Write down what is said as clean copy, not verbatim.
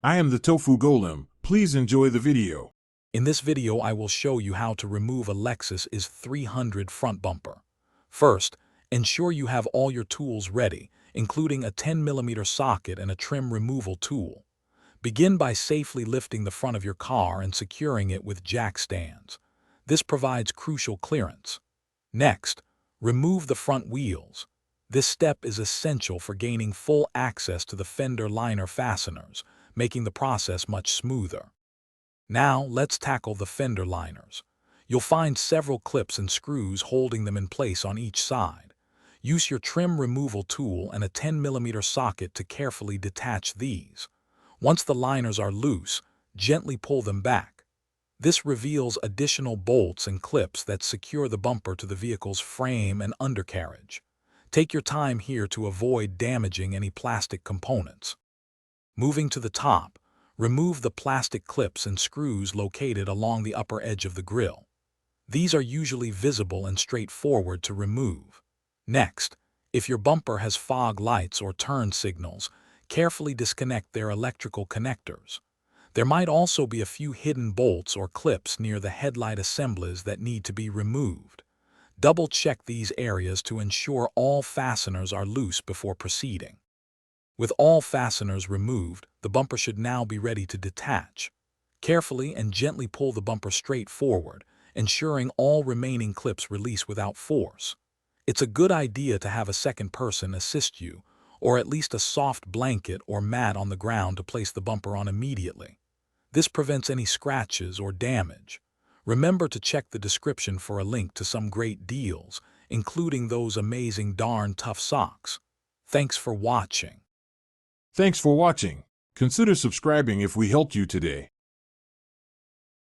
I am the Tofu Golem. Please enjoy the video. In this video, I will show you how to remove a Lexus IS300 front bumper. First, ensure you have all your tools ready, including a 10mm socket and a trim removal tool. Begin by safely lifting the front of your car and securing it with jack stands. This provides crucial clearance. Next, remove the front wheels. This step is essential for gaining full access to the fender liner fasteners, making the process much smoother. Now, let's tackle the fender liners. You'll find several clips and screws holding them in place on each side. Use your trim removal tool and a 10mm socket to carefully detach these. Once the liners are loose, gently pull them back. This reveals additional bolts and clips that secure the bumper to the vehicle's frame and undercarriage. Take your time here to avoid damaging any plastic components. Moving to the top, remove the plastic clips and screws located along the upper edge of the grille. These are usually visible and straightforward to remove. Next, if your bumper has fog lights or turn signals, carefully disconnect their electrical connectors. There might also be a few hidden bolts or clips near the headlight assemblies that need to be removed. Double-check these areas to ensure all fasteners are loose before proceeding. With all fasteners removed, the bumper should now be ready to detach. Carefully and gently pull the bumper straight forward, ensuring all remaining clips release without force. It's a good idea to have a second person assist you, or at least a soft blanket or mat on the ground to place the bumper on immediately. This prevents any scratches or damage. Remember to check the description for a link to some great deals, including those amazing darn tough socks. Thanks for watching. Thanks for watching. Consider subscribing if we helped you today.